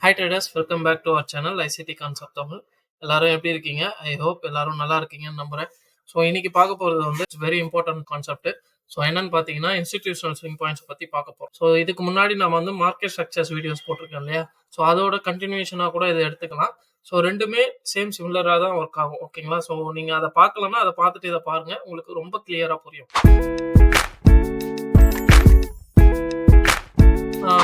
Hi traders, welcome back to our channel ICT concept Tamil. எல்லாரும் எப்படி இருக்கீங்க? ஐ ஹோப் எல்லாரும் நல்லா இருக்கீங்கன்னு நம்புறேன். ஸோ இன்னைக்கு பார்க்க போகிறது வந்து வெரி இம்பார்ட்டன்ட் கான்செப்ட். ஸோ என்னன்னு பார்த்தீங்கன்னா இன்ஸ்டிடியூஷனல் ஸ்விங் பாயிண்ட்ஸ் பற்றி பார்க்க போகிறோம். ஸோ இதுக்கு முன்னாடி நம்ம வந்து மார்க்கெட் ஸ்ட்ரக்சர்ஸ் வீடியோஸ் போட்டிருக்கோம் இல்லையா? ஸோ அதோட கண்டினியூஷனாக கூட இதை எடுத்துக்கலாம். ஸோ ரெண்டுமே சிமிலராக தான் ஒர்க் ஆகும். ஓகேங்களா? ஸோ நீங்கள் அதை பார்க்கலன்னா அதை பார்த்துட்டு இதை பாருங்கள், உங்களுக்கு ரொம்ப கிளியராக புரியும்.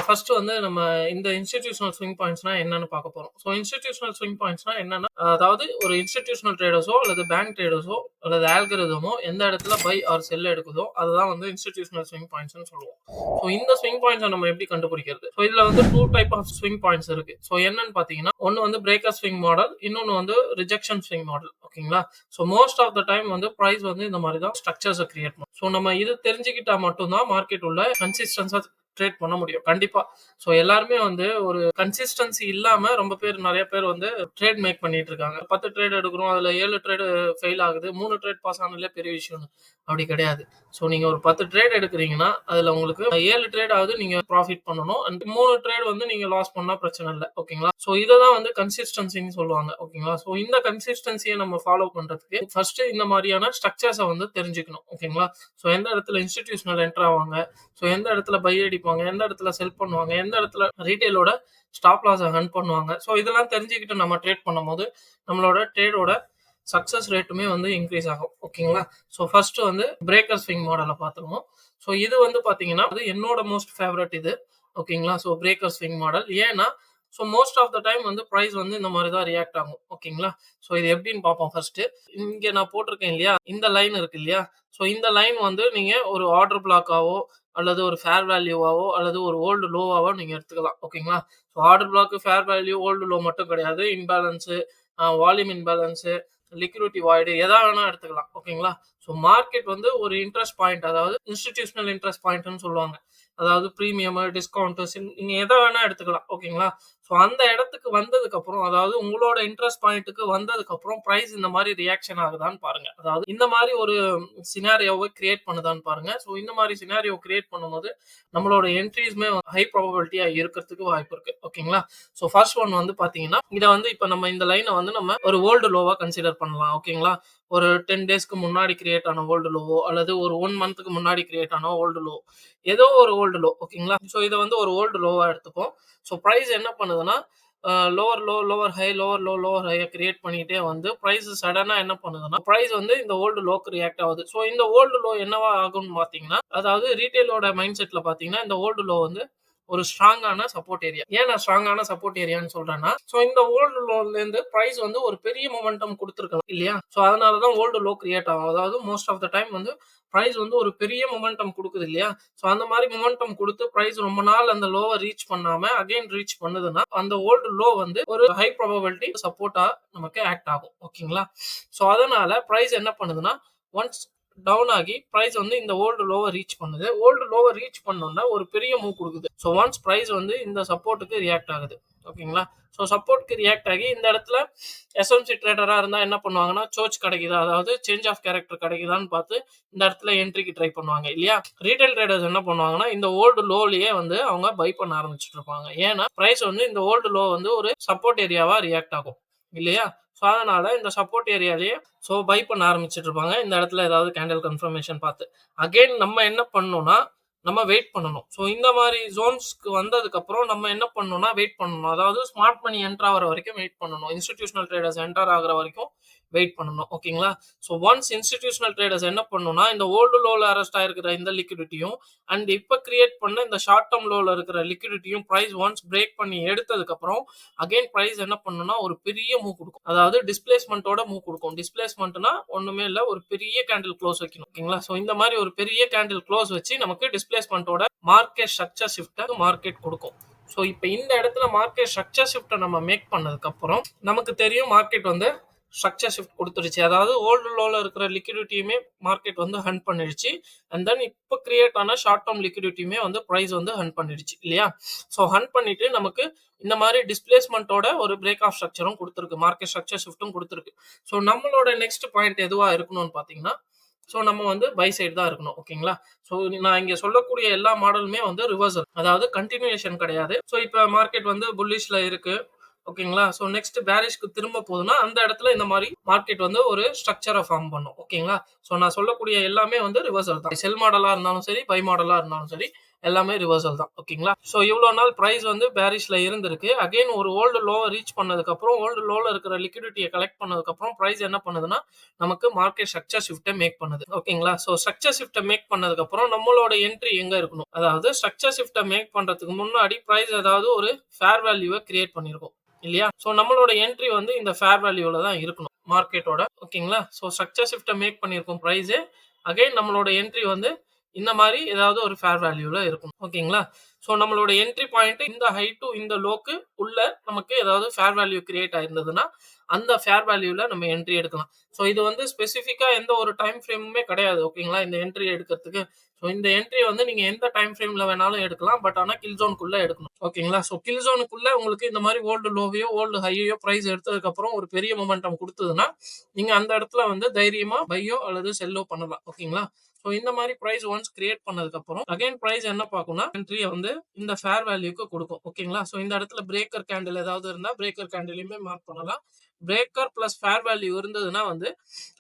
ஃபர்ஸ்ட் வந்து நம்ம இந்த இன்ஸ்டிடியூஷனல் ஸ்விங் பாயிண்ட்ஸ்னா என்னன்னு பார்க்க போறோம். ஸோ இன்ஸ்டிடியூஷனல் ஸ்விங் பாயிண்ட்ஸ்னா என்னன்னா, அதாவது ஒரு இன்ஸ்டிடியூஷனல் ட்ரேடர்ஸோ அல்லது பேங்க் ட்ரேடர்ஸோ அல்லது ஆல்கரிதமோ எந்த இடத்துல பை ஆர் செல் எடுக்குதோ அதுதான் வந்து இன்ஸ்டிடியூஷனல் ஸ்விங் பாயிண்ட்ஸ்னு சொல்லுவோம். ஸோ இந்த ஸ்விங் பாயிண்ட்ஸை நம்ம எப்படி கண்டுபிடிக்கிறது? ஸோ இதுல வந்து 2 டைப் ஆஃப் ஸ்விங் பாயிண்ட்ஸ் இருக்கு. ஸோ என்னன்னு பாத்தீங்கன்னா, ஒன்னு வந்து பிரேக்கர் ஸ்விங் மாடல், இன்னொன்னு வந்து ரிஜெக்ஷன் ஸ்விங் மாடல். ஓகேங்களா? So most of the time வந்து பிரைஸ் வந்து இந்த மாதிரி தான் ஸ்ட்ரக்சர்ஸை கிரியேட் பண்ணும். ஸோ நம்ம இது தெரிஞ்சுக்கிட்டா மட்டும்தான் மார்க்கெட் உள்ள கன்சிஸ்டன்ஸா ட்ரேட் பண்ண முடியும் கண்டிப்பா. ஸோ எல்லாருமே வந்து ஒரு கன்சிஸ்டன்சி இல்லாம நிறைய பேர் வந்து ட்ரேட் மேக் பண்ணிட்டு இருக்காங்க. 10 ட்ரேட் எடுக்கிறோம், அதுல 7 ட்ரேட் ஃபெயில் ஆகுது, 3 ட்ரேட் பாஸ் ஆனாலே பெரிய விஷயம். அப்படி கிடையாது. ஸோ நீங்க ஒரு 10 ட்ரேட் எடுக்கிறீங்கன்னா அதுல உங்களுக்கு 7 ட்ரேட் ஆகுது நீங்க ப்ராஃபிட் பண்ணணும், அண்ட் 3 ட்ரேட் வந்து நீங்க லாஸ் பண்ணா பிரச்சனை இல்லை. ஓகேங்களா? ஸோ இதான் வந்து கன்சிஸ்டன்சின்னு சொல்லுவாங்க. ஓகேங்களா? ஸோ இந்த கன்சிஸ்டன்சியை நம்ம ஃபாலோ பண்றதுக்கு ஃபர்ஸ்ட் இந்த மாதிரியான ஸ்ட்ரக்சர்ஸை வந்து தெரிஞ்சுக்கணும். ஓகேங்களா? ஸோ எந்த இடத்துல இன்ஸ்டிடியூஷனல் என்டர் ஆவாங்க, ஸோ எந்த இடத்துல பை அடிப்பாங்க, எந்த இடத்துல செல் பண்ணுவாங்க, எந்த இடத்துல ரீட்டைலோட ஸ்டாப் லாஸை ஹன் பண்ணுவாங்க. ஸோ இதெல்லாம் தெரிஞ்சுக்கிட்டு நம்ம ட்ரேட் பண்ணும்போது நம்மளோட ட்ரேடோட சக்சஸ் ரேட்டுமே வந்து இன்க்ரீஸ் ஆகும். ஓகேங்களா? ஸோ ஃபர்ஸ்ட் வந்து பிரேக்கர் ஸ்விங் மாடலை பார்த்துருவோம். ஸோ இது வந்து பார்த்தீங்கன்னா அது என்னோட மோஸ்ட் ஃபேவரட் இது. ஓகேங்களா? ஸோ பிரேக்கர் ஸ்விங் மாடல் ஏன்னா so most of the time வந்து ப்ரைஸ் வந்து இந்த மாதிரி தான் ரியாக்ட் ஆகும். ஓகேங்களா? ஸோ இது எப்படின்னு பார்ப்போம். ஃபர்ஸ்ட் இங்கே நான் போட்டிருக்கேன் இல்லையா, இந்த லைன் இருக்கு இல்லையா, ஸோ இந்த லைன் வந்து நீங்க ஒரு ஆர்டர் பிளாக்காவோ அல்லது ஒரு ஃபேர் வேல்யூவாவோ அல்லது ஒரு ஓல்டு லோவாவோ நீங்க எடுத்துக்கலாம். ஓகேங்களா? So order block, fair value, old low மட்டும் கிடையாது. Imbalance, volume imbalance, liquidity void எதா வேணா எடுத்துக்கலாம். ஓகேங்களா? ஸோ மார்க்கெட் வந்து ஒரு இன்ட்ரெஸ்ட் பாயிண்ட், அதாவது இன்ஸ்டிடியூஷனல் இன்ட்ரெஸ்ட் பாயிண்ட்னு சொல்லுவாங்க. அதாவது ப்ரீமியம், டிஸ்கவுண்ட், நீங்க எதை வேணா எடுத்துக்கலாம். ஓகேங்களா? ஸோ அந்த இடத்துக்கு வந்ததுக்கு அப்புறம், அதாவது உங்களோட இன்ட்ரெஸ்ட் பாயிண்ட்டுக்கு வந்ததுக்கு அப்புறம் பிரைஸ் இந்த மாதிரி ரியாக்ஷன் ஆகுதான்னு பாருங்க. அதாவது இந்த மாதிரி ஒரு சினாரியோவை கிரியேட் பண்ணுதான்னு பாருங்க. ஸோ இந்த மாதிரி சினாரியோ கிரியேட் பண்ணும்போது நம்மளோட என்ட்ரிஸ்மே ஹை ப்ராபபிலிட்டியா இருக்கிறதுக்கு வாய்ப்பு இருக்கு. ஓகேங்களா? ஸோ ஃபர்ஸ்ட் ஒன் வந்து பாத்தீங்கன்னா, இதை வந்து இப்போ நம்ம இந்த லைனை வந்து நம்ம ஒரு ஓல்டு லோவா கன்சிடர் பண்ணலாம். ஓகேங்களா? ஒரு 10 டேஸ்க்கு முன்னாடி கிரியேட் ஆன ஓல்டு லோவோ அல்லது ஒரு 1 மந்த்துக்கு முன்னாடி கிரியேட் ஆன ஓல்டு லோ, ஏதோ ஒரு ஓல்டு லோ. ஓகேங்களா? ஸோ இதை வந்து ஒரு ஓல்டு லோவா எடுத்துப்போம். ஸோ ப்ரைஸ் என்ன பண்ணுதுன்னா lower low, lower high, lower low, lower ஹையை கிரியேட் பண்ணிட்டே வந்து ப்ரைஸ் சடனா என்ன பண்ணுதுன்னா ப்ரைஸ் வந்து இந்த ஓல்டு லோக்கு ரியாக்ட் ஆகுது. ஸோ இந்த ஓல்டு லோ என்னவா ஆகும்னு பாத்தீங்கன்னா, அதாவது ரீட்டைலோட மைண்ட் செட்ல பாத்தீங்கன்னா இந்த ஓல்டு லோ வந்து ஒரு ஸ்ட்ராங்கான சப்போர்ட் ஏரியா. ஏன் நான் ஸ்ட்ராங்கான சப்போர்ட் ஏரியான்னு சொல்றேன்னா, சோ இந்த ஓல்டு லோல இருந்து பிரைஸ் வந்து ஒரு பெரிய மொமெண்டம் கொடுத்திருக்கலாம் இல்லையா? சோ அதனாலதான் ஓல்டு லோ கிரியேட் ஆகும். அதாவது மோஸ்ட் ஆஃப் த டைம் வந்து பிரைஸ் வந்து ஒரு பெரிய மொமெண்டம் கொடுக்குது இல்லையா? சோ அந்த மாதிரி மொமெண்டம் கொடுத்து பிரைஸ் ரொம்ப நாள் அந்த லோவை ரீச் பண்ணாம அகைன் ரீச் பண்ணுதுன்னா அந்த ஓல்டு லோ வந்து ஒரு ஹை ப்ராபபிலிட்டி சப்போர்ட்டா நமக்கு ஆக்ட் ஆகும். ஓகேங்களா? சோ அதனால பிரைஸ் என்ன பண்ணுதுன்னா, ஒன்ஸ் டவுன் ஆகி பிரைஸ் வந்து இந்த ஓல்டு லோவை ரீச் பண்ணுது. ஓல்டு லோவை ரீச் பண்ணோம்னா ஒரு பெரிய மூவ் கொடுக்குது. ஸோ ஒன்ஸ் பிரைஸ் வந்து இந்த சப்போர்ட்டுக்கு ரியாக்ட் ஆகுது. ஓகேங்களா? ஸோ சப்போர்ட்க்கு ரியாக்ட் ஆகி இந்த இடத்துல எஸ்எம்சி ட்ரேடரா இருந்தா என்ன பண்ணுவாங்கன்னா, சோச் கிடைக்குதா, அதாவது சேஞ்ச் ஆஃப் கேரக்டர் கிடைக்குதான்னு பார்த்து இந்த இடத்துல என்ட்ரிக்கு ட்ரை பண்ணுவாங்க இல்லையா? ரீட்டைல் ட்ரேடர்ஸ் என்ன பண்ணுவாங்கன்னா, இந்த ஓல்டு லோலயே வந்து அவங்க பை பண்ண ஆரம்பிச்சுட்டு இருப்பாங்க. ஏன்னா பிரைஸ் வந்து இந்த ஓல்டு லோ வந்து ஒரு சப்போர்ட் ஏரியாவா ரியாக்ட் ஆகும் இல்லையா? ஸோ அதனால இந்த சப்போர்ட் ஏரியாலேயே ஸோ பை பண்ண ஆரம்பிச்சுட்டு இருப்பாங்க. இந்த இடத்துல ஏதாவது கேண்டில் கன்ஃபர்மேஷன் பார்த்து அகைன் நம்ம என்ன பண்ணணும்னா நம்ம வெயிட் பண்ணணும். ஸோ இந்த மாதிரி ஜோன்ஸ்க்கு வந்ததுக்கு அப்புறம் நம்ம என்ன பண்ணணும்னா வெயிட் பண்ணணும். அதாவது ஸ்மார்ட் மணி என்டர் ஆகிற வரைக்கும் வெயிட் பண்ணணும். இன்ஸ்டிடியூஷனல் ட்ரேடர்ஸ் என்டர் ஆகிற வரைக்கும் வெயிட் பண்ணணும். ஓகேங்களா? ஸோ ஒன்ஸ் இன்ஸ்டிடியூஷனல் ட்ரேடர்ஸ் என்ன பண்ணணும்னா இந்த ஓல்டு லோல அரெஸ்ட் ஆயிருக்கிற இந்த லிக்விடிட்டியும் அண்ட் இப்போ கிரியேட் பண்ண இந்த ஷார்ட் டேர்ம் லோல இருக்கிற லிக்விடிட்டியும் பிரைஸ் ஒன்ஸ் பிரேக் பண்ணி எடுத்ததுக்கு அப்புறம் அகைன் பிரைஸ் என்ன பண்ணணும்னா ஒரு பெரிய மூவ் கொடுக்கும். அதாவது டிஸ்பிளேஸ்மெண்ட்டோட மூவ் கொடுக்கும். டிஸ்பிளேஸ்மெண்ட்னா ஒண்ணுமே இல்லை, ஒரு பெரிய கேண்டில் க்ளோஸ் வைக்கணும். ஓகேங்களா? ஸோ இந்த மாதிரி ஒரு பெரிய கேண்டில் க்ளோஸ் வச்சு நமக்கு டிஸ்பிளேஸ்மெண்ட்டோட மார்க்கெட் ஸ்ட்ரக்சர் ஷிஃப்ட்டை மார்க்கெட் கொடுக்கும். ஸோ இப்போ இந்த இடத்துல மார்க்கெட் ஸ்ட்ரக்சர் ஷிஃப்ட்டை நம்ம மேக் பண்ணதுக்கு அப்புறம் நமக்கு தெரியும் மார்க்கெட் வந்து ஸ்ட்ரக்சர் ஷிஃப்ட் கொடுத்துருச்சு. அதாவது ஓல்டு லோல இருக்கிற லிக்விடிட்டியுமே மார்க்கெட் வந்து ஹன் பண்ணிடுச்சு. அண்ட் தென் இப்போ கிரியேட் ஆன ஷார்ட் டேர்ம் லிக்விடிட்டியுமே வந்து பிரைஸ் வந்து ஹன் பண்ணிடுச்சு இல்லையா? ஸோ ஹன் பண்ணிட்டு நமக்கு இந்த மாதிரி டிஸ்பிளேஸ்மெண்ட்டோட ஒரு பிரேக் ஆஃப் ஸ்ட்ரக்சரும் கொடுத்துருக்கு, மார்க்கெட் ஸ்ட்ரக்சர் ஷிஃப்ட்டும் கொடுத்துருக்கு. ஸோ நம்மளோட நெக்ஸ்ட் பாயிண்ட் எதுவா இருக்கணும்னு பார்த்தீங்கன்னா, ஸோ நம்ம வந்து பை சைடு தான் இருக்கணும். ஓகேங்களா? ஸோ நான் இங்க சொல்லக்கூடிய எல்லா மாடலுமே வந்து ரிவர்சல். அதாவது கன்டினியூஷன் கிடையாது. ஸோ இப்ப மார்க்கெட் வந்து புல்லிஷ்ல இருக்கு. ஓகேங்களா? ஸோ நெக்ஸ்ட் பேரிஷ்க்கு திரும்ப போகுதுன்னா, அந்த இடத்துல இந்த மாரி மார்க்கெட் வந்து ஒரு ஸ்ட்ரக்சர ஃபார்ம் பண்ணும். ஓகேங்களா? ஸோ நான் சொல்லக்கூடிய எல்லாமே வந்து ரிவர்சல் தான். செல் மாடலா இருந்தாலும் சரி, பை மாடலா இருந்தாலும் சரி, எல்லாமே ரிவர்சல் தான். ஓகேங்களா? ஸோ இவ்ளோ நாள் பிரைஸ் வந்து பேரிஷ்ல இருந்திருக்கு. அகைன் ஒரு ஓல்டு லோவ ரீச் பண்ணதுக்கப்புறம், ஓல்டு லோல இருக்கிற லிக்விடிட்டிய கலெக்ட் பண்ணதுக்கப்புறம், பிரைஸ் என்ன பண்ணுதுன்னா, நமக்கு மார்க்கெட் ஸ்ட்ரக்சர் ஷிஃப்ட்ட மேக் பண்ணுது. ஓகேங்களா? ஸோ ஸ்ட்ரக்சர் ஷிஃப்ட்ட மேக் பண்ணதுக்கப்புறம், நம்மளோட என்ட்ரி எங்க இருக்கணும்? அதாவது ஸ்ட்ரக்சர் ஷிஃப்ட்ட மேக் பண்றதுக்கு முன்னாடி பிரைஸ் ஏதாவது ஒரு ஃபேர் வேல்யூவ கிரியேட் பண்ணியிருக்கும். இல்லையா? ஸோ நம்மளோட என்ட்ரி வந்து இந்த ஃபேர் வேல்யூல தான் இருக்கணும். மார்க்கெட்டோட. ஓகேங்களா? ஸோ ஸ்ட்ரக்சர் ஷிஃப்ட்ட மேக் பண்ணியிருக்கும் பிரைஸ். அகைன் நம்மளோட என்ட்ரி வந்து இந்த மாரி ஏதாவது ஒரு ஃபேர் வேல்யூல இருக்கும். ஓகேங்களா? ஸோ நம்மளோட என்ட்ரி பாயிண்ட் இந்த ஹை டு இந்த லோக்கு உள்ள நமக்கு ஏதாவது ஃபேர் வேல்யூ கிரியேட் ஆயிருந்ததுன்னா, அந்த ஃபேர் வேல்யூல நம்ம என்ட்ரி எடுக்கலாம். ஸோ இது வந்து ஸ்பெசிஃபிக்கா எந்த ஒரு டைம் ஃப்ரேமுமே கிடையாது. ஓகேங்களா? இந்த என்ட்ரி எடுக்கிறதுக்கு. ஸோ இந்த என்ட்ரி வந்து நீங்க எந்த டைம் ஃப்ரேம்ல வேணாலும் எடுக்கலாம். பட் ஆனா கில் ஜோனுக்குள்ள எடுக்கணும். ஓகேங்களா? ஸோ கில் ஜோனுக்குள்ள உங்களுக்கு இந்த மாரி ஓல்டு லோவையோ, ஓல்டு ஹையையோ பிரைஸ் எடுத்ததுக்கு அப்புறம் ஒரு பெரிய மொமெண்டம் குடுத்ததுன்னா, நீங்க அந்த இடத்துல வந்து தைரியமா பையோ அல்லது செல்லோ பண்ணலாம். ஓகேங்களா? ஸோ இந்த மாரி பிரைஸ் ஒன்ஸ் கிரியேட் பண்ணதுக்கு அப்புறம் அகைன் பிரைஸ் என்ன பார்க்கும்னா, என்ட்ரிய வந்து இந்த ஃபேர் வேல்யூக்கு குடுக்கும். ஓகேங்களா? ஸோ இந்த இடத்துல பிரேக்கர் கேண்டில் ஏதாவது இருந்தா பிரேக்கர் கேண்டிலையுமே மார்க் பண்ணலாம். பிரேக்கர் பிளஸ் ஃபேர் வேல்யூ இருந்ததுன்னா வந்து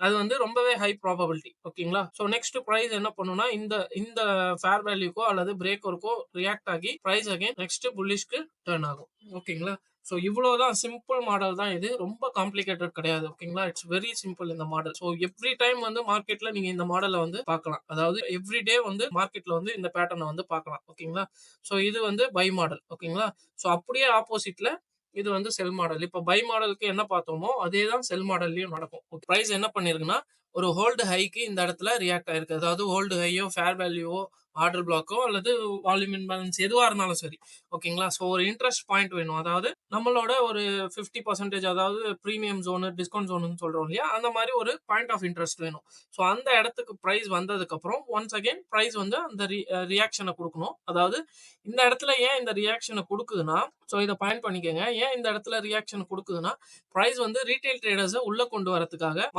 அது வந்து ரொம்பவே ஹை ப்ராபபிலிட்டி. ஓகேங்களா? ஸோ நெக்ஸ்ட் பிரைஸ் என்ன பண்ணும்னா, இந்த இந்த ஃபேர் வேல்யூக்கோ அல்லது பிரேக்கருக்கோ ரியாக்ட் ஆகி பிரைஸ் அகைன் நெக்ஸ்ட் புல்லிஷ்க்கு டர்ன் ஆகும். ஓகேங்களா? ஸோ இவ்வளவுதான் சிம்பிள் மாடல் தான் இது. ரொம்ப காம்ப்ளிகேட்டட் கிடையாது. ஓகேங்களா? இட்ஸ் வெரி சிம்பிள் இந்த மாடல். ஸோ எவ்ரி டைம் வந்து மார்க்கெட்ல நீங்க இந்த மாடல வந்து பார்க்கலாம். அதாவது எவ்ரி டே வந்து மார்க்கெட்ல வந்து இந்த பேட்டர்ன வந்து பார்க்கலாம். ஓகேங்களா? ஸோ இது வந்து பை மாடல். ஓகேங்களா? ஸோ அப்படியே ஆப்போசிட்ல இது வந்து செல் மாடல். இப்ப பை மாடலுக்கு என்ன பார்த்தோமோ, அதே தான் செல் மாடல்லயும் நடக்கும். பிரைஸ் என்ன பண்ணிருக்குன்னா, ஒரு ஹோல்டு ஹைக்கு இந்த இடத்துல ரியாக்ட் ஆயிருக்கு. அதாவது ஹோல்டு ஹையோ, ஃபேர் வேல்யூவோ, ஆர்டர் பிளாக்கோ அல்லது வால்யூம் இம்பேலன்ஸ் எதுவா இருந்தாலும் சரி. ஓகேங்களா? ஸோ ஒரு இன்ட்ரெஸ்ட் பாயிண்ட் வேணும். அதாவது நம்மளோட ஒரு 50% அதாவது பிரீமியம் ஜோனு, டிஸ்கவுண்ட் ஜோனுன்னு சொல்றோம் இல்லையா? அந்த மாரி ஒரு பாயிண்ட் ஆஃப் இன்ட்ரெஸ்ட் வேணும். ஸோ அந்த இடத்துக்கு பிரைஸ் வந்ததுக்கப்புறம் ஒன்ஸ் அகைன் பிரைஸ் வந்து அந்த ரியாக்ஷன குடுக்கணும். அதாவது இந்த இடத்துல ஏன் இந்த ரியாக்ஷன குடுக்குதுன்னா, ஸோ இத பாயிண்ட் பண்ணிக்கங்க. ஏன் இந்த இடத்துல ரியாக்ஷன் குடுக்குதுன்னா, பிரைஸ் வந்து ரீட்டெயில் ட்ரேடர்ஸ உள்ள கொண்டு வரதுக்காக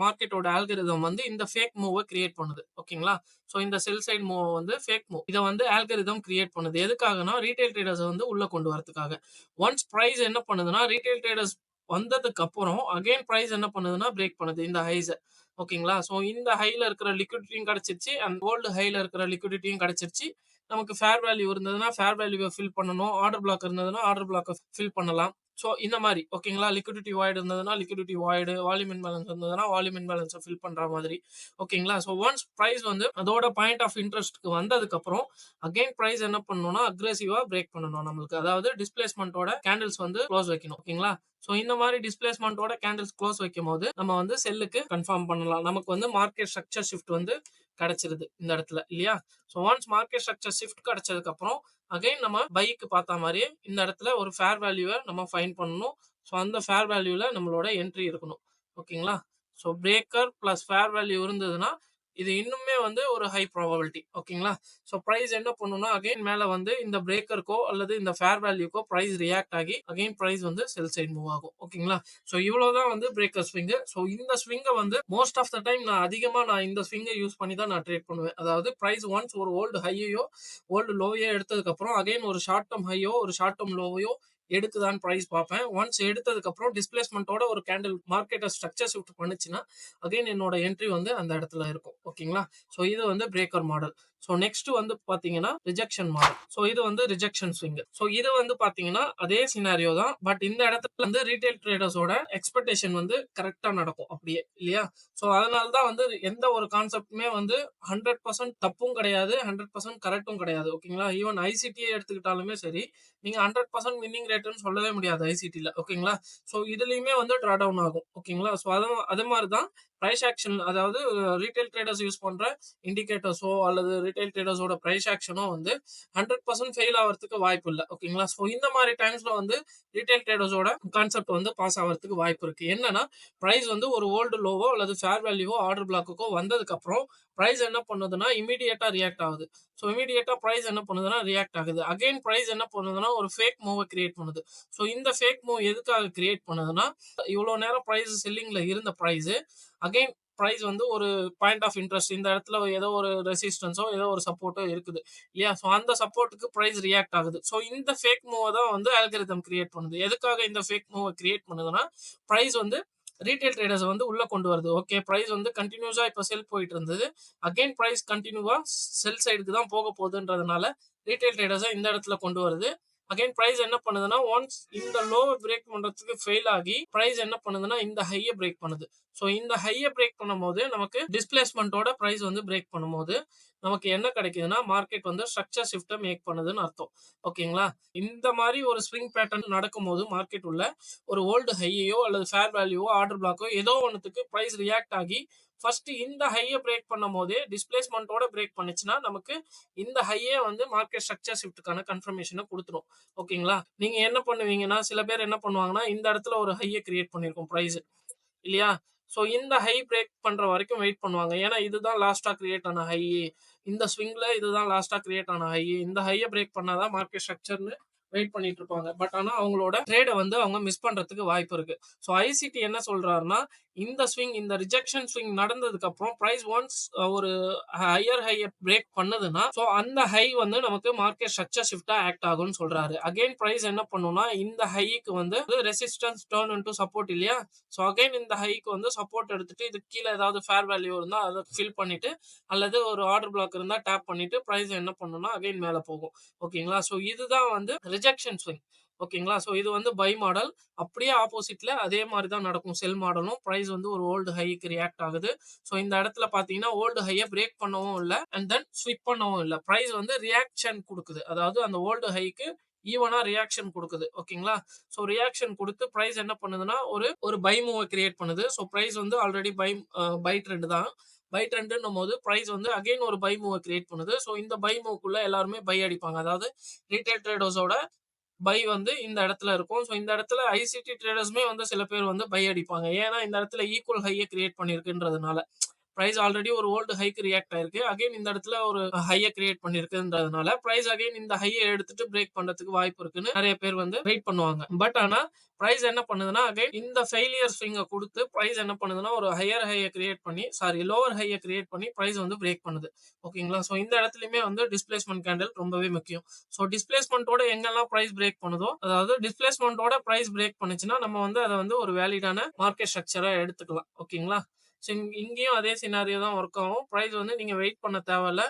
மார்க்கெட்டோட ஆல்கரிதம் வந்து இந்த ஃபேக் மூவ கிரியேட் பண்ணுது. ஓகேங்களா? ஸோ இந்த செல் சைட் மூவ் வந்து ஃபேக் மூவ். இத வந்து ஆல்கரிதம் கிரியேட் பண்ணுது. எதுக்காகன்னா, ரீட்டெயில் ட்ரேடர்ஸ வந்து உள்ள கொண்டு வரதுக்காக. ஒன்ஸ் பிரைஸ் என்ன பண்ணுதுன்னா, ரீட்டெயில் ட்ரேடர்ஸ் வந்ததுக்கு அப்புறம் அகைன் பிரைஸ் என்ன பண்ணுதுன்னா, பிரேக் பண்ணுது இந்த ஹைஸ. ஓகேங்களா? ஸோ இந்த ஹைல இருக்கிற லிக்விடிட்டியும் கிடைச்சிருச்சு. அண்ட் ஓல்டு ஹைல இருக்கிற லிக்விடிட்டியும் கிடைச்சிருச்சு. நமக்கு ஃபேர் வேல்யூ இருந்ததுன்னா, ஃபேர் வேல்யூவ ஃபில் பண்ணணும். ஆர்டர் பிளாக் இருந்ததுன்னா, ஆர்டர் பிளாக்க ஃபில் பண்ணலாம். ஸோ இந்த மாரி ஓகேங்களா? லிக்விடிட்டி வாய்ட் இருந்ததுன்னா, லிக்விடிட்டி வாய்டு, வால்யூம் இம்பேலன்ஸ் இருந்ததுன்னா, வால்யூம் இம்பேலன்ஸ ஃபில் பண்ற மாதிரி. ஓகேங்களா? ஸோ ஒன்ஸ் பிரைஸ் வந்து அதோட பாயிண்ட் ஆஃப் இன்ட்ரெஸ்ட்க்கு வந்ததுக்கப்புறம், அகைன் பிரைஸ் என்ன பண்ணணும்னா, அக்ரெசிவா பிரேக் பண்ணணும் நம்மளுக்கு. அதாவது டிஸ்பிளேஸ்மென்ட்டோட கேண்டில்ஸ் வந்து குளோஸ் வைக்கணும். ஓகேங்களா? ஸோ இந்த மாரி டிஸ்பிளேஸ்மென்ட்டோட கேண்டில்ஸ் குளோஸ் வைக்கும்போது, நம்ம வந்து செல்லுக்கு கன்ஃபார்ம் பண்ணலாம். நமக்கு வந்து மார்க்கெட் ஸ்ட்ரக்சர் ஷிஃப்ட் வந்து கிடைச்சிருது இந்த இடத்துல இல்லையா? So once market structure shift கிடைச்சதுக்கு அப்புறம் அகைன் நம்ம பைக்கு பார்த்த மாதிரியே இந்த இடத்துல ஒரு ஃபேர் வேல்யூவை நம்ம ஃபைன் பண்ணணும். ஸோ அந்த ஃபேர் வேல்யூல நம்மளோட என்ட்ரி இருக்கணும். ஓகேங்களா? So breaker plus fair value இருந்ததுன்னா இது இன்னுமே வந்து ஒரு ஹை ப்ராபபிலிட்டி. ஓகேங்களா? ஸோ பிரைஸ் என்ன பண்ணும்னா அகைன் மேல வந்து இந்த பிரேக்கருக்கோ அல்லது இந்த ஃபேர் வேல்யூக்கோ பிரைஸ் ரியாக்ட் ஆகி அகைன் பிரைஸ் வந்து செல் சைட் மூவ் ஆகும். ஓகேங்களா? ஸோ இவ்வளவுதான் வந்து பிரேக்கர் ஸ்விங். ஸோ இந்த ஸ்விங்கை வந்து மோஸ்ட் ஆஃப் த டைம் நான் இந்த ஸ்விங்கை யூஸ் பண்ணி தான் நான் ட்ரேட் பண்ணுவேன். அதாவது பிரைஸ் ஒன்ஸ் ஒரு ஓல்டு ஹையோ ஓல்டு லோவையோ எடுத்ததுக்கு அப்புறம் அகைன் ஒரு ஷார்ட் டேர்ம் ஹையோ ஒரு ஷார்ட் டேர்ம் லோவையோ எடுக்குதான்னு பிரைஸ் பார்ப்பேன். ஒன்ஸ் எடுத்ததுக்கு அப்புறம் டிஸ்பிளேஸ்மென்ட்டோட ஒரு கேண்டில் மார்க்கெட்டை ஸ்ட்ரக்சர் ஷிஃப்ட் பண்ணுச்சுன்னா அகைன் என்னோட என்ட்ரி வந்து அந்த இடத்துல இருக்கும். ஓகேங்களா? ஸோ இது வந்து பிரேக்கர் மாடல். ஸோ நெக்ஸ்ட் வந்து பாத்தீங்கன்னா ரிஜெக்ஷன் மாடல். ஸோ இது வந்து ரிஜெக்ஷன் ஸ்விங். ஸோ இது வந்து பாத்தீங்கன்னா அதே சினாரியோ தான். பட் இந்த இடத்துல வந்து ரீட்டைல் ட்ரேடர்ஸோட எக்ஸ்பெக்டேஷன் வந்து கரெக்டா நடக்கும் அப்படியே இல்லையா? ஸோ அதனால தான் வந்து எந்த ஒரு கான்செப்ட்டுமே வந்து 100% தப்பும் கிடையாது, 100% கரெக்டும் கிடையாது. ஓகேங்களா? ஈவன் ஐசிடியை எடுத்துக்கிட்டாலுமே சரி, நீங்க 100% வின்னிங் ரேட்னு சொல்லவே முடியாது ஐசிடில. ஓகேங்களா? ஸோ இதுலயுமே வந்து ட்ரா டவுன் ஆகும். ஓகேங்களா? ஸோ அது மாதிரி தான் பிரைஸ் ஆக்ஷன் அதாவது ரீட்டைல் ட்ரேடர்ஸ் யூஸ் பண்ற இண்டிகேட்டர்ஸோ அல்லது ரீட்டைல் ட்ரேடர்ஸோட பிரைஸ் ஆக்ஷனோ வந்து 100% ஃபெயில் ஆகிறதுக்கு வாய்ப்பு இல்லை. ஓகேங்களா? ஸோ இந்த மாதிரி டைம்ஸ்ல வந்து ரீட்டைல் ட்ரேடர்ஸோட கான்செப்ட் வந்து பாஸ் ஆகிறதுக்கு வாய்ப்பு இருக்கு. என்னன்னா பிரைஸ் வந்து ஒரு ஓல்டு லோவோ அல்லது ஃபேர் வேல்யூவோ ஆர்டர் பிளாக்குக்கோ வந்ததுக்கு அப்புறம் பிரைஸ் என்ன பண்ணுதுன்னா இமீடியட்டா ரியாக்ட் ஆகுது. ஸோ இமீடியட்டா பிரைஸ் என்ன பண்ணுதுன்னா ரியாக்ட் ஆகுது. அகைன் பிரைஸ் என்ன பண்ணுதுன்னா ஒரு ஃபேக் மூவ் கிரியேட் பண்ணுது. ஸோ இந்த ஃபேக் மூவ் எதுக்காக கிரியேட் பண்ணுதுன்னா இவ்வளவு நேரம் பிரைஸ் செல்லிங்ல இருந்த பிரைஸ் அகைன் பிரைஸ் வந்து ஒரு பாயிண்ட் ஆஃப் இன்ட்ரெஸ்ட் இந்த இடத்துல ஏதோ ஒரு ரெசிஸ்டன்ஸோ ஏதோ ஒரு சப்போர்ட்டோ இருக்குது இல்லையா? ஸோ அந்த சப்போர்ட்டுக்கு பிரைஸ் ரியாக்ட் ஆகுது. ஸோ இந்த ஃபேக் மூவ தான் வந்து அல்காரிதம் கிரியேட் பண்ணுது. எதுக்காக இந்த ஃபேக் மூவ கிரியேட் பண்ணுதுன்னா, பிரைஸ் வந்து ரீட்டெயில் ட்ரேடர்ஸ் வந்து உள்ள கொண்டு வருது. ஓகே, பிரைஸ் வந்து கன்டினியூஸா இப்ப செல் போயிட்டு இருந்தது. அகைன் பிரைஸ் கன்டினியூவா செல் சைடுக்கு தான் போக போகுதுன்றதுனால ரீட்டெயில் ட்ரேடர்ஸை இந்த இடத்துல கொண்டு வருது. அகைன் பிரைஸ் என்ன பண்ணுதுன்னா, ஒன்ஸ் இந்த லோவை பிரேக் பண்றதுக்கு ஃபெயில் ஆகி பிரைஸ் என்ன பண்ணுதுன்னா இந்த ஹையை பிரேக் பண்ணுது. ஸோ இந்த ஹையை பிரேக் பண்ணும்போது நமக்கு டிஸ்பிளேஸ்மெண்ட்டோட பிரைஸ் வந்து பிரேக் பண்ணும்போது நமக்கு என்ன கிடைக்குதுன்னா, மார்க்கெட் வந்து ஸ்ட்ரக்சர் ஷிஃப்ட்டை மேக் பண்ணுதுன்னு அர்த்தம். ஓகேங்களா? இந்த மாதிரி ஒரு ஸ்விங் பேட்டர்ன் நடக்கும்போது மார்க்கெட் உள்ள ஒரு ஓல்டு ஹையோ அல்லது ஃபேர் வேல்யூவோ ஆர்டர் பிளாக்கோ ஏதோ ஒன்றுத்துக்கு பிரைஸ் ரியாக்ட் ஆகி ஃபர்ஸ்ட் இந்த ஹையை பிரேக் பண்ணும் போதே டிஸ்பிளேஸ்மெண்ட்டோட பிரேக் பண்ணுச்சுன்னா நமக்கு இந்த ஹையே வந்து மார்க்கெட் ஸ்ட்ரக்சர் ஷிஃப்ட்டுக்கான கன்ஃபர்மேஷனை கொடுத்துரும். ஓகேங்களா? நீங்க என்ன பண்ணுவீங்கன்னா, சில பேர் என்ன பண்ணுவாங்கன்னா, இந்த இடத்துல ஒரு ஹையை கிரியேட் பண்ணியிருக்கும் பிரைஸ் இல்லையா? ஸோ இந்த ஹை பிரேக் பண்ற வரைக்கும் வெயிட் பண்ணுவாங்க. ஏன்னா இதுதான் லாஸ்டா கிரியேட் ஆன ஹை. இந்த ஸ்விங்ல இதுதான் லாஸ்டா கிரியேட் ஆன ஹை. இந்த ஹையை பிரேக் பண்ணாதான் மார்க்கெட் ஸ்ட்ரக்சர்னு வெயிட் பண்ணிட்டு இருப்பாங்க. பட் ஆனா அவங்களோட ட்ரேடை வந்து அவங்க மிஸ் பண்றதுக்கு வாய்ப்பு இருக்கு. ஸோ ஐசிடி என்ன சொல்றாருன்னா, இந்த ஸ்விங் இந்த ரிஜெக்ஷன் ஸ்விங் நடந்ததுக்கு அப்புறம் பிரைஸ் ஒன்ஸ் ஒரு ஹையர் ஹையை பிரேக் பண்ணுதுன்னா, ஸோ அந்த ஹை வந்து நமக்கு மார்க்கெட் ஸ்ட்ரக்சர் ஷிஃப்டா ஆக்ட் ஆகும்னு சொல்றாரு. அகைன் பிரைஸ் என்ன பண்ணும்னா, இந்த ஹைக்கு வந்து ரெசிஸ்டன்ஸ் டர்ன் இன்டு சப்போர்ட் இல்லையா? ஸோ அகைன் இந்த ஹைக்கு வந்து சப்போர்ட் எடுத்துட்டு இது கீழே ஏதாவது ஃபேர் வேல்யூ இருந்தா அதை ஃபில் பண்ணிட்டு அல்லது ஒரு ஆர்டர் பிளாக் இருந்தா டேப் பண்ணிட்டு பிரைஸ் என்ன பண்ணும்னா அகைன் மேல போகும். ஓகேங்களா? ஸோ இதுதான் வந்து ரிஜெக்ஷன் ஸ்விங். ஓகேங்களா? ஸோ இது வந்து பை மாடல். அப்படியே ஆப்போசிட்ல அதே மாதிரி தான் நடக்கும் செல் மாடலும். பிரைஸ் வந்து ஒரு ஓல்டு ஹைக்கு ரியாக்ட் ஆகுது. ஸோ இந்த இடத்துல பாத்தீங்கன்னா ஓல்டு ஹையை பிரேக் பண்ணவும் இல்லை அண்ட் தென் ஸ்விப் பண்ணவும் இல்லை. பிரைஸ் வந்து ரியாக்ஷன் கொடுக்குது. அதாவது அந்த ஓல்டு ஹைக்கு ஈவனா ரியாக்ஷன் கொடுக்குது. ஓகேங்களா? ஸோ ரியாக்ஷன் கொடுத்து பிரைஸ் என்ன பண்ணுதுன்னா ஒரு பை மூவ் கிரியேட் பண்ணுது. ஸோ பிரைஸ் வந்து ஆல்ரெடி பை ட்ரெண்ட் தான். பை ட்ரெண்ட்னும் போது பிரைஸ் வந்து அகைன் ஒரு பை மூவ் கிரியேட் பண்ணுது. ஸோ இந்த பை மூவ்க்குள்ள எல்லாருமே பை அடிப்பாங்க. அதாவது ரீட்டைல் ட்ரேடர்ஸோட பை வந்து இந்த இடத்துல இருக்கும். ஸோ இந்த இடத்துல ஐசிடி ட்ரேடர்ஸ்மே வந்து சில பேர் வந்து பை அடிப்பாங்க. ஏன்னா இந்த இடத்துல ஈக்குவல் ஹையை கிரியேட் பண்ணிருக்குன்றதுனால. பிரைஸ் ஆல்ரெடி ஒரு ஓல்டு ஹைக்கு ரியாக்ட் ஆயிருக்கு. அகைன் இந்த இடத்துல ஒரு ஹையை கிரியேட் பண்ணிருக்குன்றதுனால பிரைஸ் அகைன் இந்த ஹையை எடுத்துட்டு பிரேக் பண்றதுக்கு வாய்ப்பு இருக்குன்னு நிறைய பேர் வந்து வெயிட் பண்ணுவாங்க. பட் ஆனா பிரைஸ் என்ன பண்ணுதுன்னா அகைன் இந்த ஃபெயிலியர் ஸ்விங்கை கொடுத்து பிரைஸ் என்ன பண்ணுதுன்னா ஒரு ஹையர் ஹையை கிரியேட் பண்ணி லோவர் ஹையை கிரியேட் பண்ணி பிரைஸ் வந்து பிரேக் பண்ணுது. ஓகேங்களா? ஸோ இந்த இடத்துலயுமே வந்து டிஸ்பிளேஸ்மெண்ட் கேண்டில் ரொம்பவே முக்கியம். ஸோ டிஸ்பிளேஸ்மெண்ட்டோட எங்கெல்லாம் பிரைஸ் பிரேக் பண்ணுதோ, அதாவது டிஸ்பிளேஸ்மெண்ட்டோட பிரைஸ் பிரேக் பண்ணுச்சுன்னா நம்ம வந்து அதை வந்து ஒரு வேலிடான மார்க்கெட் ஸ்ட்ரக்சரா எடுத்துக்கலாம். ஓகேங்களா? ஸோ இங்கேயும் அதே சினாரியோ தான் ஒர்க் ஆகும். பிரைஸ் வந்து நீங்க வெயிட் பண்ண தேவையில்ல.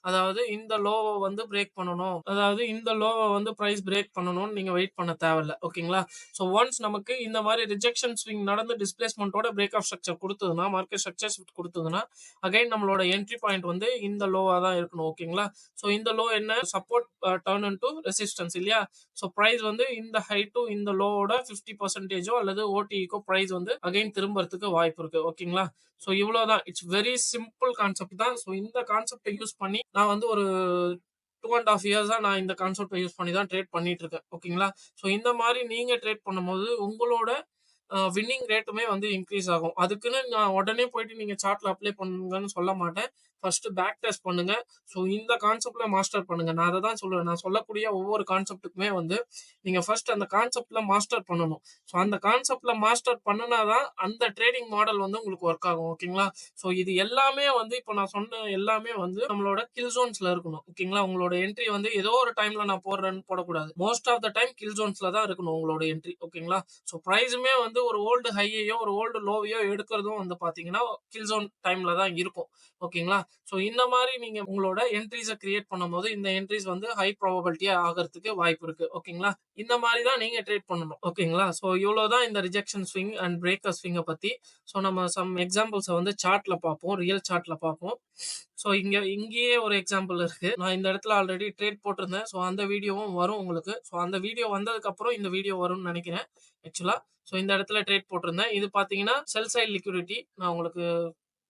அதாவது இந்த லோவை வந்து பிரேக் பண்ணணும், அதாவது இந்த லோவை வந்து பிரைஸ் பிரேக் பண்ணணும்னு நீங்க வெயிட் பண்ண தேவையில்ல. ஓகேங்களா? ஸோ ஒன்ஸ் நமக்கு இந்த மாதிரி ரிஜெக்ஷன் ஸ்விங் நடந்து டிஸ்பிளேஸ்மெண்ட்டோட பிரேக் ஆஃப் ஸ்ட்ரக்சர் கொடுத்ததுன்னா, மார்க்கெட் ஸ்ட்ரக்சர் ஷிஃப்ட் கொடுத்ததுன்னா அகைன் நம்மளோட என்ட்ரி பாயிண்ட் வந்து இந்த லோவா தான் இருக்கணும். ஓகேங்களா? ஸோ இந்த லோ என்ன சப்போர்ட் டர்ன் இன்டு ரெசிஸ்டன்ஸ் இல்லையா? ஸோ பிரைஸ் வந்து இந்த ஹை டு இந்த லோவோட 50% அல்லது ஓடிஇக்கோ பிரைஸ் வந்து அகைன் திரும்பறதுக்கு வாய்ப்பு இருக்கு. ஓகேங்களா? ஸோ இவ்வளவுதான். இட்ஸ் வெரி சிம்பிள் கான்செப்ட் தான். ஸோ இந்த கான்செப்டை யூஸ் பண்ணி நான் வந்து ஒரு 2.5 இயர்ஸா நான் இந்த கான்செப்டை யூஸ் பண்ணி தான் ட்ரேட் பண்ணிட்டு இருக்கேன். ஓகேங்களா? ஸோ இந்த மாதிரி நீங்க ட்ரேட் பண்ணும்போது உங்களோட வின்னிங் ரேட்டுமே வந்து இன்க்ரீஸ் ஆகும். அதுக்குன்னு நான் உடனே போயிட்டு நீங்க சார்ட்ல அப்ளை பண்ணுங்கன்னு சொல்ல மாட்டேன். ஃபர்ஸ்ட் பேக் டெஸ்ட் பண்ணுங்க. ஸோ இந்த கான்செப்ட்ல மாஸ்டர் பண்ணுங்க. நான் அதை தான் சொல்லுவேன். நான் சொல்லக்கூடிய ஒவ்வொரு கான்செப்ட்டுக்குமே வந்து நீங்க ஃபர்ஸ்ட் அந்த கான்செப்ட்ல மாஸ்டர் பண்ணணும். ஸோ அந்த கான்செப்ட்ல மாஸ்டர் பண்ணுனாதான் அந்த ட்ரேடிங் மாடல் வந்து உங்களுக்கு ஒர்க் ஆகும். ஓகேங்களா? ஸோ இது எல்லாமே வந்து இப்போ நான் சொன்ன எல்லாமே வந்து நம்மளோட கில் ஜோன்ஸ்ல இருக்கணும். ஓகேங்களா? உங்களோட என்ட்ரி வந்து ஏதோ ஒரு டைம்ல நான் போடுறேன்னு போடக்கூடாது. Most of the time kill ஜோன்ஸ்ல தான் இருக்கணும் உங்களோட என்ட்ரி. ஓகேங்களா? ஸோ பிரைஸுமே வந்து ஒரு ஓல்டு ஹையையோ ஒரு ஓல்டு லோவையோ எடுக்கிறதும் வந்து பாத்தீங்கன்னா கில் ஜோன் டைம்ல தான் இருக்கும். ஓகேங்களா? ஸோ இந்த மாதிரி நீங்க உங்களோட என்ட்ரிஸை கிரியேட் பண்ணும்போது இந்த என்ட்ரிஸ் வந்து ஹை ப்ராபபிலிட்டியா ஆகிறதுக்கு வாய்ப்பு இருக்கு. ஓகேங்களா? இந்த மாதிரி தான் நீங்க ட்ரேட் பண்ணணும். ஓகேங்களா? ஸோ இவ்வளவுதான் இந்த ரிஜெக்ஷன் ஸ்விங் அண்ட் பிரேக்கர் ஸ்விங்கை பத்தி. ஸோ நம்ம சம் எக்ஸாம்பிள்ஸை வந்து சார்ட்ல பார்ப்போம், ரியல் சார்ட்ல பார்ப்போம். ஸோ இங்கேயே ஒரு எக்ஸாம்பிள் இருக்கு. நான் இந்த இடத்துல ஆல்ரெடி ட்ரேட் போட்டிருந்தேன். ஸோ அந்த வீடியோவும் வரும் உங்களுக்கு. ஸோ அந்த வீடியோ வந்ததுக்கு அப்புறம் இந்த வீடியோ வரும்னு நினைக்கிறேன் ஆக்சுவலா. ஸோ இந்த இடத்துல ட்ரேட் போட்டிருந்தேன். இது பாத்தீங்கன்னா செல் சைட் லிக்விடிட்டி. நான் உங்களுக்கு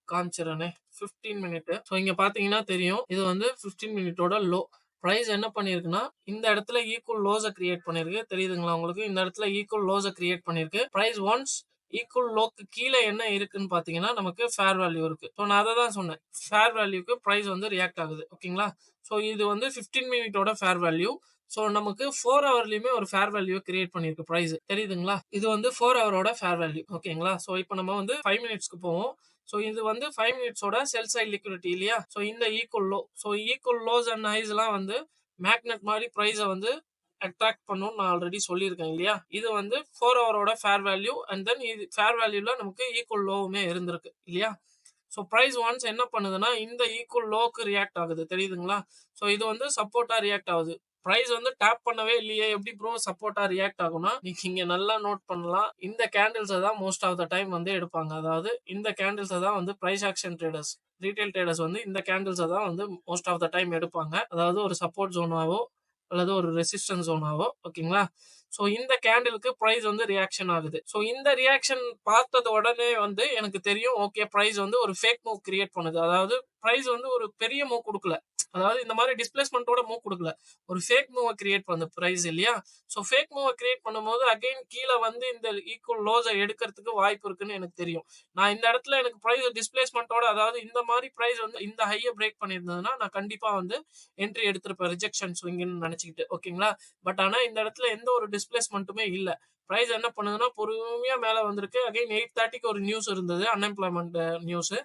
காமிச்சிடறேனே 15 மினிட். ஸோ இங்க பாத்தீங்கன்னா தெரியும். இது வந்து 15 மினிட்டோட லோ. பிரைஸ் என்ன பண்ணிருக்குன்னா இந்த இடத்துல ஈக்குவல் லோஸை கிரியேட் பண்ணிருக்கு. தெரியுதுங்களா உங்களுக்கு? இந்த இடத்துல ஈக்குவல் லோஸை கிரியேட் பண்ணிருக்கு. பிரைஸ் ஒன்ஸ் ஈக்குவல் லோக்கு கீழே என்ன இருக்குன்னு பாத்தீங்கன்னா நமக்கு ஃபேர் வேல்யூ இருக்கு. ஸோ நான் அதை தான் சொன்னேன். ஃபேர் வேல்யூக்கு பிரைஸ் வந்து ரியாக்ட் ஆகுது. ஓகேங்களா? ஸோ இது வந்து 15 மினிட்டோட ஃபேர் வேல்யூ. ஸோ நமக்கு 4 ஹவர்லயுமே ஒரு ஃபேர் வேல்யூ கிரியேட் பண்ணிருக்கு பிரைஸ். தெரியுதுங்களா? இது வந்து 4 ஹவரோட ஃபேர் வேல்யூ. ஓகேங்களா? ஸோ இப்போ நம்ம வந்து 5 மினிட்ஸ்க்கு போவோம். ஸோ இது வந்து 5 மினிட்ஸோட செல் சைட் லிக்விடிட்டி இல்லையா? ஸோ இந்த equal low. So equal lows and ஹைஸ்லாம் வந்து மேக்னெட் மாதிரி ப்ரைஸை வந்து அட்ராக்ட் பண்ணும் நான் ஆல்ரெடி சொல்லியிருக்கேன் இல்லையா? இது வந்து 4 ஹவரோட ஃபேர் வேல்யூ அண்ட் தென் இது ஃபேர் வேல்யூல நமக்கு ஈக்குவல் லோவுமே இருந்திருக்கு இல்லையா? ஸோ ப்ரைஸ் ஒன்ஸ் என்ன பண்ணுதுன்னா இந்த ஈக்குவல் லோக்கு ரியாக்ட் ஆகுது தெரியுதுங்களா? ஸோ இது வந்து சப்போர்ட்டா ரியாக்ட் ஆகுது. பிரைஸ் வந்து டேப் பண்ணவே இல்லையே எப்படி ப்ரோ சப்போர்ட்டா ரியாக்ட் ஆகும்னா நீங்க இங்க நல்லா நோட் பண்ணலாம். இந்த கேண்டில்ஸை தான் மோஸ்ட் ஆஃப் த டைம் வந்து எடுப்பாங்க. அதாவது இந்த கேண்டில்ஸை தான் வந்து price action traders retail traders வந்து இந்த கேண்டில்ஸை தான் வந்து மோஸ்ட் ஆஃப் த டைம் எடுப்பாங்க. அதாவது ஒரு சப்போர்ட் ஜோனாவோ அல்லது ஒரு ரெசிஸ்டன்ஸ் ஜோனாவோ ஓகேங்களா? ஸோ இந்த கேண்டிலுக்கு ப்ரைஸ் வந்து ரியாக்ஷன் ஆகுது. ஸோ இந்த ரியாக்ஷன் பார்த்தது உடனே வந்து எனக்கு தெரியும் ஓகே ப்ரைஸ் வந்து ஒரு ஃபேக் மூவ் கிரியேட் பண்ணுது. அதாவது ப்ரைஸ் வந்து ஒரு பெரிய மூவ் கொடுக்கல. அதாவது இந்த மாதிரி டிஸ்பிளேஸ்மெண்ட்டோட மூவ் கொடுக்கல. ஒரு ஃபேக் மூவை கிரியேட் பண்ணுது ப்ரைஸ் இல்லையா? ஸோ ஃபேக் மூவை கிரியேட் பண்ணும்போது அகைன் கீழே வந்து இந்த ஈக்குவல் லோஸை எடுக்கிறதுக்கு வாய்ப்பு இருக்குன்னு எனக்கு தெரியும். நான் இந்த இடத்துல எனக்கு ப்ரைஸ் டிஸ்பிளேஸ்மெண்ட்டோட அதாவது இந்த மாதிரி ப்ரைஸ் வந்து இந்த ஹையை பிரேக் பண்ணியிருந்ததுன்னா நான் கண்டிப்பா வந்து என்ட்ரி எடுத்திருப்பேன் ரிஜெக்ஷன் ஸ்விங்னு நினைச்சுக்கிட்டு ஓகேங்களா? பட் ஆனா இந்த இடத்துல எந்த ஒரு டிஸ்பிளேஸ்மெண்ட்டுமே இல்ல. பிரைஸ் என்ன பண்ணுதுன்னா பொறுமையா மேல வந்திருக்கு. அகைன் 8:30க்கு ஒரு நியூஸ் இருந்தது unemployment news.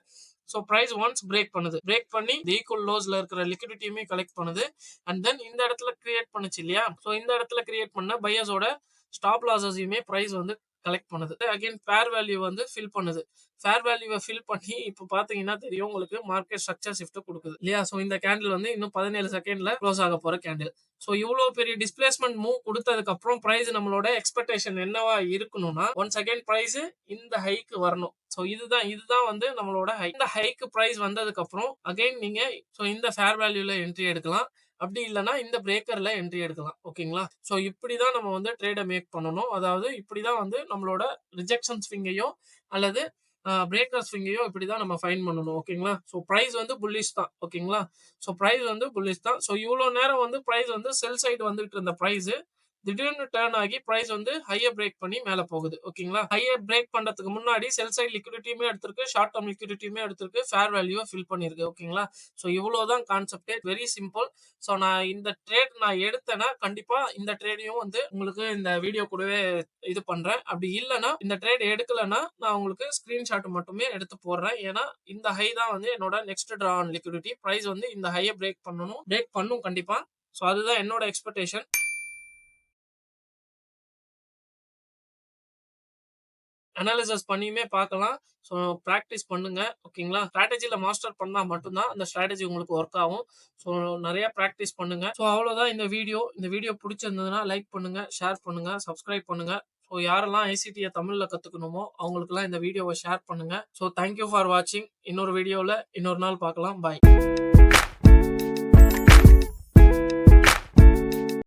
So price once break பண்ணுது. பிரேக் பண்ணி ஈக்குவல் லோஸ்ல இருக்கிற லிக்விடிட்டியுமே கலெக்ட் பண்ணுது. அண்ட் தென் இந்த இடத்துல கிரியேட் பண்ணுச்சு இல்லையா? ஸோ இந்த இடத்துல கிரியேட் பண்ண பையர்ஸோட ஸ்டாப் லாஸஸையுமே பிரைஸ் வந்து கலெக்ட் பண்ணுது. அகைன் ஃபேர் வேல்யூ வந்து ஃபில் பண்ணுது. ஃபேர் வேல்யூவை ஃபில் பண்ணி இப்போ பாத்தீங்கன்னா தெரியும் உங்களுக்கு மார்க்கெட் ஸ்ட்ரக்சர் ஷிஃப்ட் கொடுக்குது இல்லையா? ஸோ இந்த கேண்டில் வந்து இன்னும் 17 செகண்ட்ல க்ளோஸ் ஆக போற கேண்டில். ஸோ இவ்வளோ பெரிய டிஸ்பிளேஸ்மெண்ட் மூவ் கொடுத்ததுக்கு அப்புறம் பிரைஸ் நம்மளோட எக்ஸ்பெக்டேஷன் என்னவா இருக்கணும்னா ஒன்ஸ் அகைன் பிரைஸ் இந்த ஹைக்கு வரணும். ஸோ இதுதான் வந்து நம்மளோட ஹை. இந்த ஹைக்கு பிரைஸ் வந்ததுக்கு அப்புறம் அகைன் நீங்க ஸோ இந்த ஃபேர் வேல்யூல என்ட்ரி எடுக்கலாம். அப்படி இல்லைன்னா இந்த பிரேக்கர்ல என்ட்ரி எடுக்கலாம் ஓகேங்களா? ஸோ இப்படிதான் நம்ம வந்து ட்ரேடை மேக் பண்ணணும். அதாவது இப்படிதான் வந்து நம்மளோட ரிஜெக்ஷன் ஸ்விங்கையோ அல்லது பிரேக்கர் ஸ்விங்கையோ இப்படிதான் நம்ம ஃபைன் பண்ணணும் ஓகேங்களா? ஸோ பிரைஸ் வந்து புல்லிஷ் தான் ஓகேங்களா? ஸோ பிரைஸ் வந்து புல்லிஷ் தான். ஸோ இவ்வளோ நேரம் வந்து பிரைஸ் வந்து செல் சைடு வந்துட்டு இருந்த பிரைஸ் திடீர்னு டர்ன் ஆகி பிரைஸ் வந்து ஹையை பிரேக் பண்ணி மேல போகுது ஓகேங்களா? ஹையை பிரேக் பண்றதுக்கு முன்னாடி செல் சைடு லிக்விடிட்டியுமே எடுத்திருக்கு, ஷார்ட் டர்ம் லிக்விடிட்டியுமே எடுத்திருக்கு, ஃபேர் வேல்யூவை ஃபில் பண்ணிருக்கு ஓகேங்களா? ஸோ இவ்வளவுதான் கான்செப்டே, வெரி சிம்பிள். ஸோ நான் இந்த ட்ரேட் நான் எடுத்தேன்னா கண்டிப்பா இந்த ட்ரேடையும் வந்து உங்களுக்கு இந்த வீடியோ கூடவே இது பண்றேன். அப்படி இல்லைன்னா இந்த ட்ரேட் எடுக்கலன்னா நான் உங்களுக்கு ஸ்கிரீன்ஷாட் மட்டுமே எடுத்து போடுறேன். ஏன்னா இந்த ஹை தான் வந்து என்னோட next draw on liquidity. Price வந்து இந்த ஹையை பிரேக் பண்ணும் கண்டிப்பா. ஸோ அதுதான் என்னோட எக்ஸ்பெக்டேஷன். அனாலிசிஸ் பண்ணியுமே பார்க்கலாம். ஸோ ப்ராக்டிஸ் பண்ணுங்க ஓகேங்களா? ஸ்ட்ராட்டஜியில் மாஸ்டர் பண்ணா மட்டும்தான் அந்த ஸ்ட்ராட்டஜி உங்களுக்கு ஒர்க் ஆகும். ஸோ நிறைய ப்ராக்டிஸ் பண்ணுங்க. ஸோ அவ்வளோதான் இந்த வீடியோ. இந்த வீடியோ பிடிச்சிருந்ததுன்னா லைக் பண்ணுங்க, ஷேர் பண்ணுங்க, சப்ஸ்கிரைப் பண்ணுங்க. ஸோ யாரெல்லாம் ஐசிடியை தமிழில் கற்றுக்கணுமோ அவங்களுக்குலாம் இந்த வீடியோவை ஷேர் பண்ணுங்க. ஸோ தேங்க்யூ ஃபார் வாட்சிங். இன்னொரு வீடியோவில் இன்னொரு நாள் பார்க்கலாம். பாய்.